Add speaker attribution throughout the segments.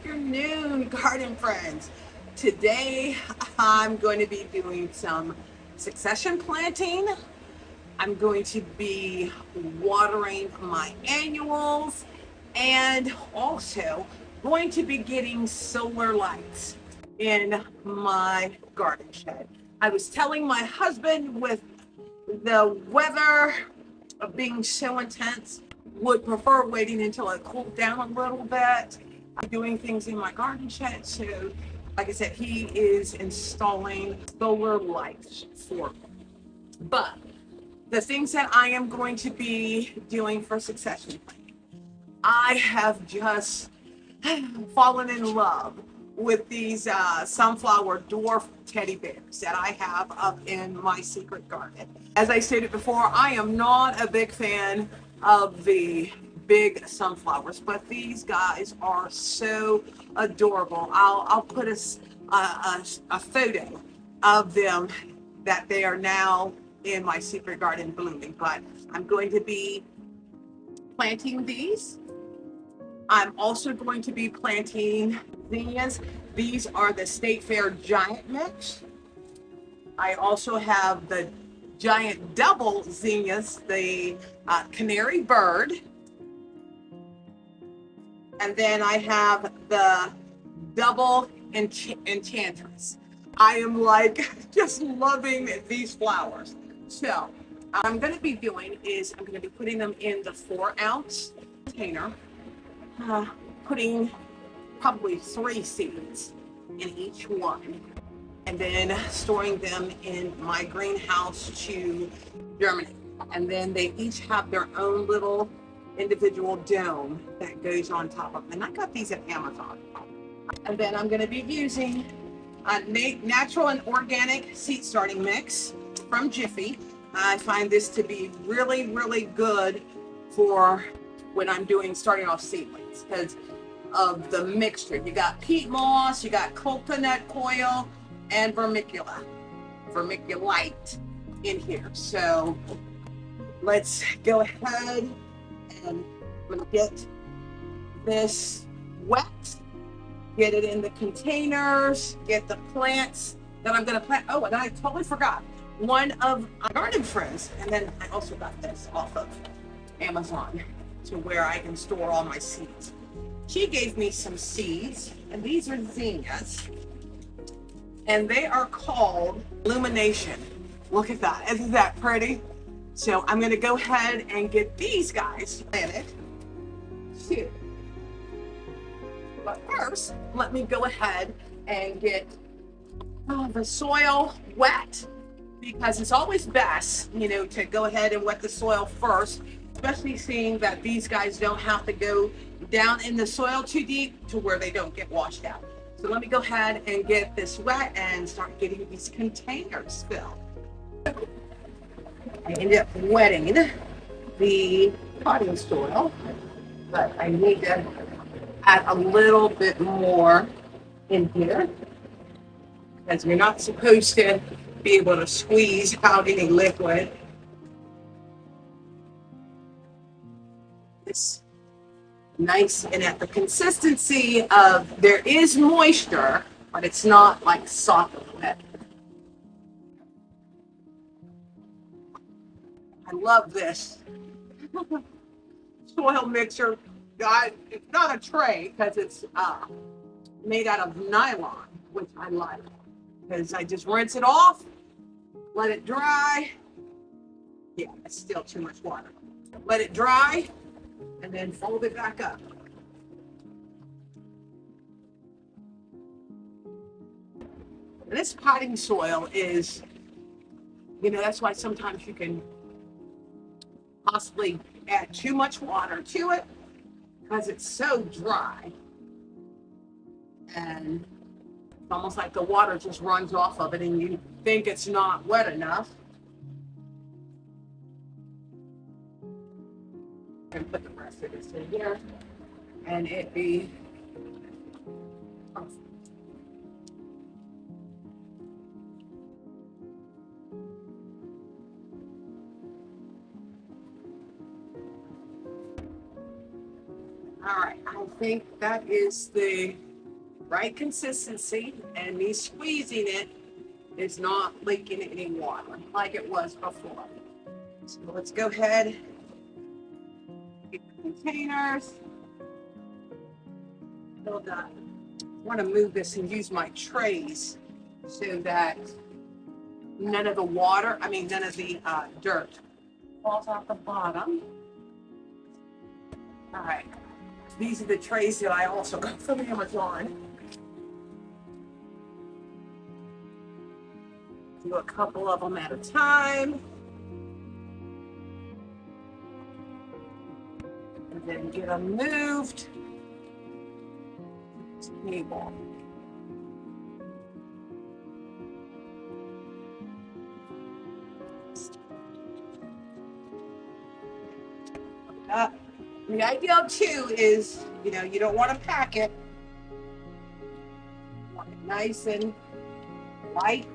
Speaker 1: afternoon, garden friends. Today I'm going to be doing some succession planting. I'm going to be watering my annuals and also going to be getting solar lights in my garden shed. I was telling my husband with the weather being so intense, would prefer waiting until it cooled down a little bit. I'm doing things in my garden shed, so like I said, he is installing solar lights for me. But the things that I am going to be doing for succession planting, I have just fallen in love with these sunflower dwarf teddy bears that I have up in my secret garden. As I stated before, I am not a big fan of the big sunflowers, but these guys are so adorable. I'll put a photo of them that they are now in my secret garden blooming, but I'm going to be planting these. I'm also going to be planting zinnias. These are the State Fair Giant Mix. I also have the giant double zinnias, the canary bird. And then I have the double enchantress. I am like just loving these flowers. So what I'm going to be doing is I'm going to be putting them in the 4-ounce container. Putting probably 3 seeds in each one, and then storing them in my greenhouse to germinate. And then they each have their own little individual dome that goes on top of them. And I got these at Amazon. And then I'm going to be using a natural and organic seed starting mix from Jiffy. I find this to be really, really good for when I'm starting off seedlings because of the mixture. You got peat moss, you got coconut coil, and vermiculite in here. So let's go ahead and I'm gonna get this wet, get it in the containers, get the plants that I'm gonna plant. Oh, and I totally forgot one of my garden friends, and then I also got this off of Amazon to where I can store all my seeds. She gave me some seeds, and these are zinnias, and they are called illumination. Look at that, isn't that pretty? So I'm gonna go ahead and get these guys planted too. But first, let me go ahead and get the soil wet, because it's always best, to go ahead and wet the soil first, especially seeing that these guys don't have to go down in the soil too deep to where they don't get washed out. So let me go ahead and get this wet and start getting these containers filled. I ended up wetting the potting soil, but I need to add a little bit more in here because you're not supposed to be able to squeeze out any liquid. It's nice and at the consistency of there is moisture, but it's not like soft wet. I love this soil mixer. It's not a tray because it's made out of nylon, which I like because I just rinse it off, let it dry. Yeah, it's still too much water. Let it dry and then fold it back up. And this potting soil is, that's why sometimes you can possibly add too much water to it because it's so dry. And it's almost like the water just runs off of it and you think it's not wet enough. And put the rest of this in here and it be perfect. All right, I think that is the right consistency, and me squeezing it is not leaking any water like it was before. So let's go ahead, get the containers, fill that. I want to move this and use my trays so that none of the water, none of the dirt falls off the bottom. All right, these are the trays that I also got from Amazon. Do a couple of them at a time. And then get them moved to the table. The ideal too is, you don't want to pack it. You want it nice and light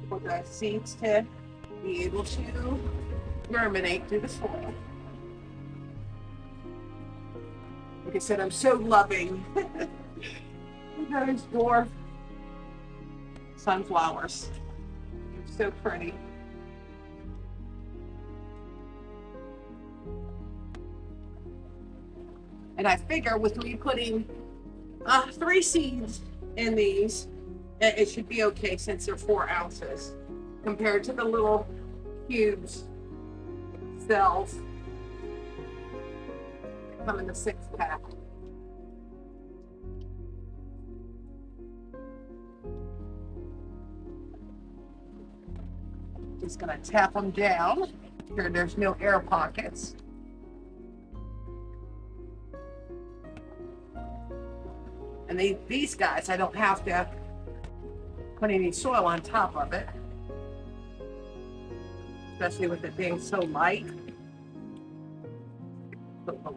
Speaker 1: for the seeds to be able to germinate through the soil. Like I said, I'm so loving those dwarf sunflowers. They're so pretty. And I figure with me putting 3 seeds in these, it should be okay since they're 4 ounces compared to the little cubes cells that come in the 6-pack. Just gonna tap them down. Sure, there's no air pockets. And these guys, I don't have to put any soil on top of it, especially with it being so light. All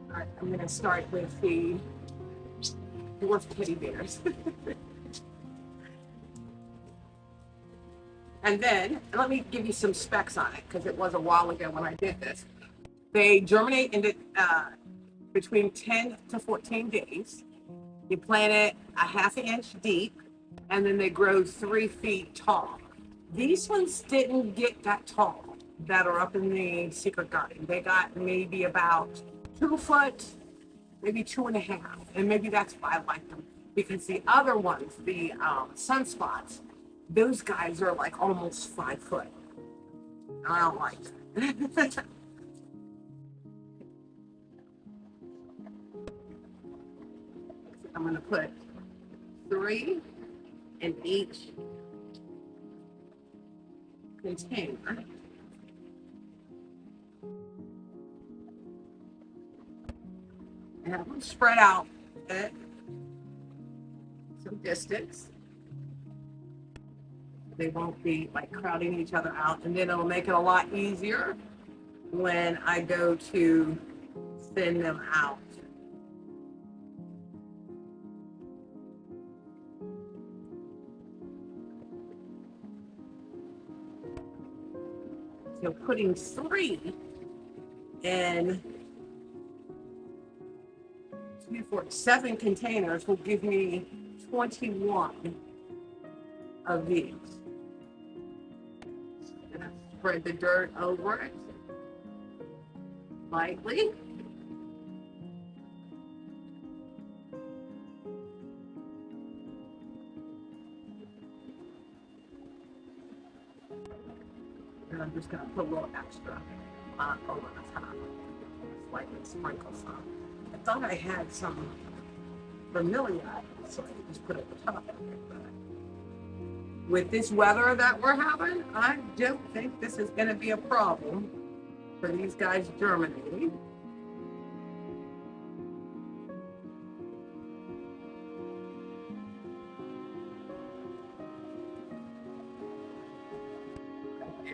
Speaker 1: right, I'm going to start with the dwarf teddy bears. And then, let me give you some specs on it, because it was a while ago when I did this. They germinate into between 10 to 14 days. You plant it a ½ inch deep, and then they grow 3 feet tall. These ones didn't get that tall that are up in the secret garden. They got maybe about 2 foot, maybe 2.5, and maybe that's why I like them. Because the other ones, the sunspots, those guys are like almost 5 foot. I don't like that. I'm going to put 3 in each container. And have them spread out at some distance. They won't be like crowding each other out, and then it'll make it a lot easier when I go to thin them out. So putting 3 in 2, 4, 7 containers will give me 21 of these. And I spread the dirt over it lightly. And I'm just going to put a little extra over the top, slightly sprinkle some. I thought I had some vermilion, so I could just put it at the top of it. But with this weather that we're having, I don't think this is going to be a problem for these guys germinating.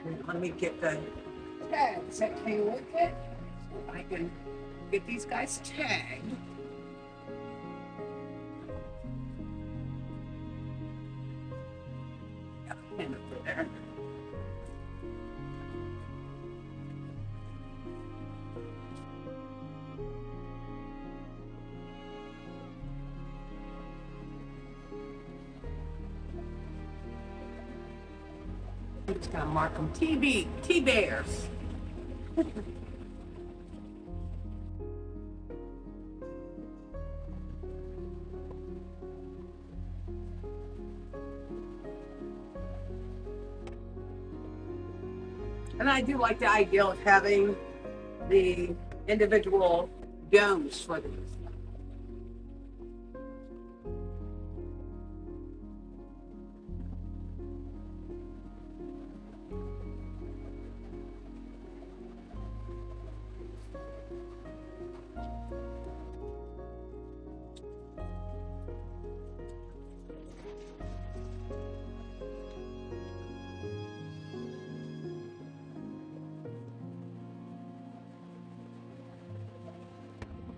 Speaker 1: And let me get the tags that came with it, so I can get these guys tagged. Got a pin over there. I'm just gonna mark them TB, T-bears. And I do like the idea of having the individual domes for these.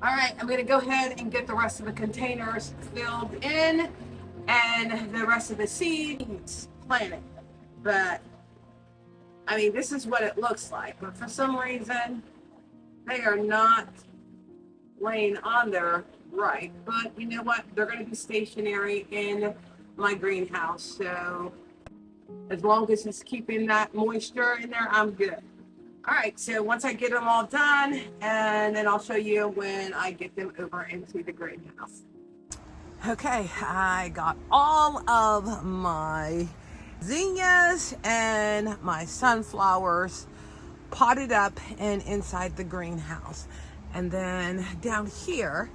Speaker 1: All right, I'm gonna go ahead and get the rest of the containers filled in and the rest of the seeds planted. But I mean, this is what it looks like, but for some reason they are not laying on there right. But you know what? They're gonna be stationary in my greenhouse. So as long as it's keeping that moisture in there, I'm good. All right, so once I get them all done, and then I'll show you when I get them over into the greenhouse. Okay, I got all of my zinnias and my sunflowers potted up and inside the greenhouse. And then down here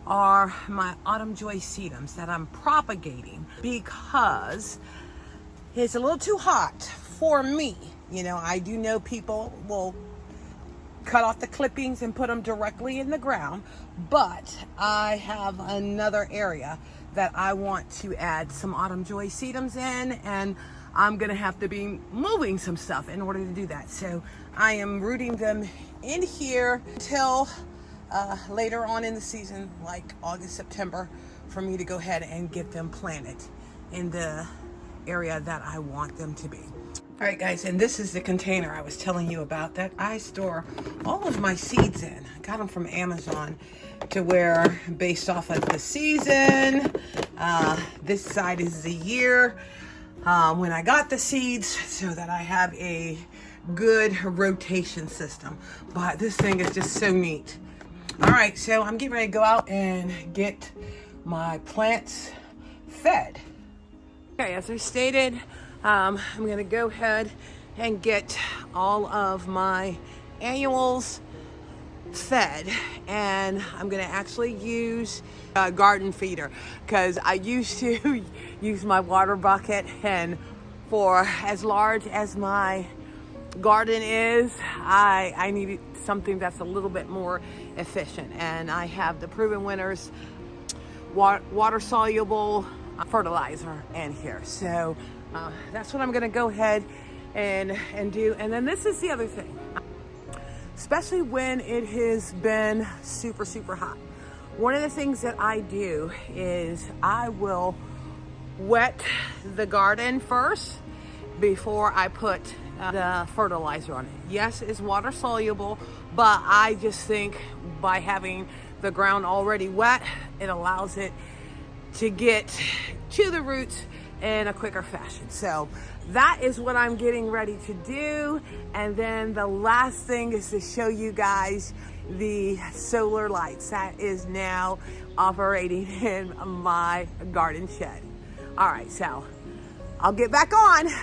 Speaker 1: are my autumn joy sedums that I'm propagating because it's a little too hot for me. You know, I do know people will cut off the clippings and put them directly in the ground, but I have another area that I want to add some autumn joy sedums in, and I'm gonna have to be moving some stuff in order to do that. So I am rooting them in here until later on in the season, like August, September, for me to go ahead and get them planted in the area that I want them to be. All right, guys, and this is the container I was telling you about that I store all of my seeds in. I got them from Amazon to where, based off of the season, this side is the year when I got the seeds, so that I have a good rotation system. But this thing is just so neat. All right, so I'm getting ready to go out and get my plants fed. Okay, as I stated, I'm going to go ahead and get all of my annuals fed, and I'm going to actually use a garden feeder because I used to use my water bucket, and for as large as my garden is, I needed something that's a little bit more efficient, and I have the proven winners water-soluble fertilizer in here. So that's what I'm going to go ahead and do. And then this is the other thing, especially when it has been super, super hot. One of the things that I do is I will wet the garden first before I put the fertilizer on it. Yes, it's water soluble, but I just think by having the ground already wet, it allows it to get to the roots in a quicker fashion. So that is what I'm getting ready to do. And then the last thing is to show you guys the solar lights that is now operating in my garden shed. All right, so I'll get back on. All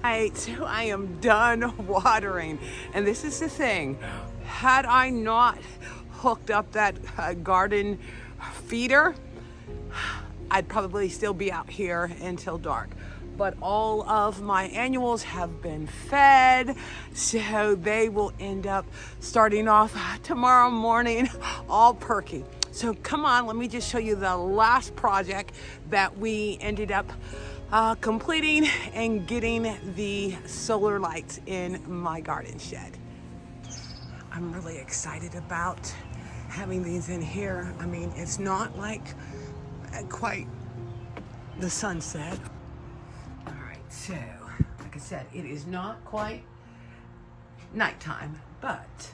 Speaker 1: right, so I am done watering. And this is the thing, had I not hooked up that garden feeder, I'd probably still be out here until dark. But all of my annuals have been fed, so they will end up starting off tomorrow morning all perky. So come on, let me just show you the last project that we ended up completing and getting the solar lights in my garden shed. I'm really excited about having these in here. I mean, it's not like quite the sunset. All right, so like I said, it is not quite nighttime, but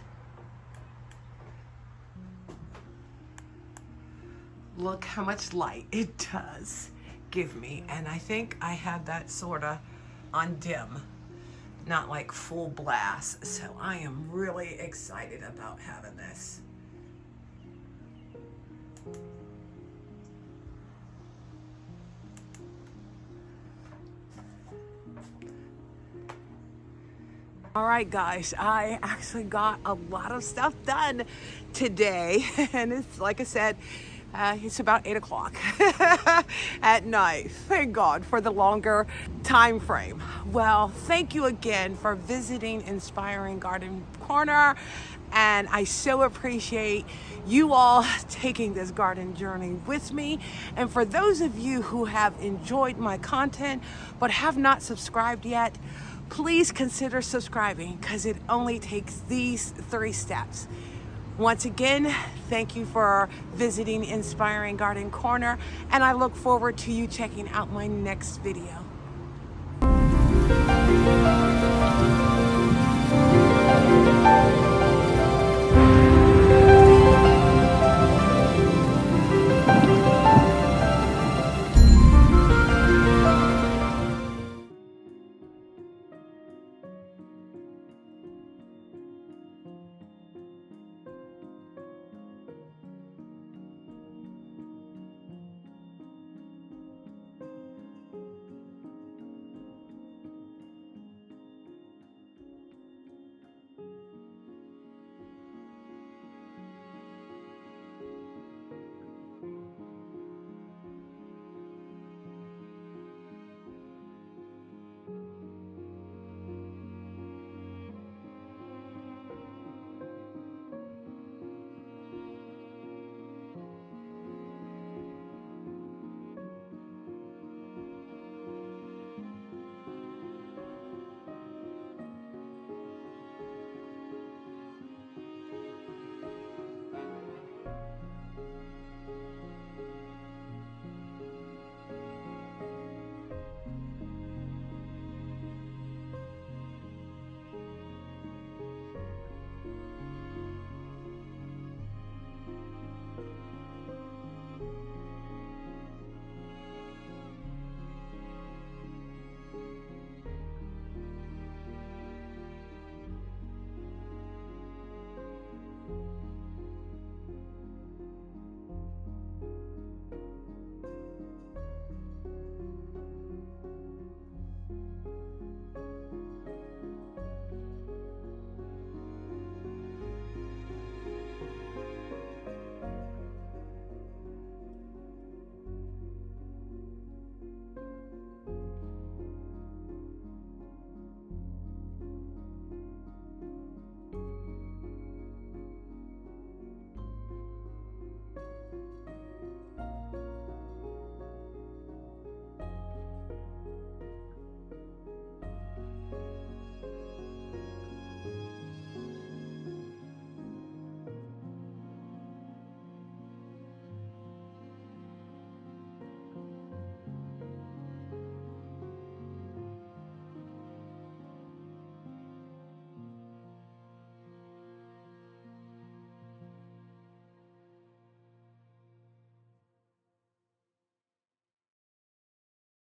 Speaker 1: look how much light it does give me. And I think I have that sort of on dim not like full blast. So I am really excited about having this. All right, guys, I actually got a lot of stuff done today. And it's like I said, it's about 8 o'clock at night. Thank God for the longer time frame. Well, thank you again for visiting Inspiring Garden Corner. And I so appreciate you all taking this garden journey with me. And for those of you who have enjoyed my content but have not subscribed yet, please consider subscribing, because it only takes these 3 steps. Once again, thank you for visiting Inspiring Garden Corner, and I look forward to you checking out my next video.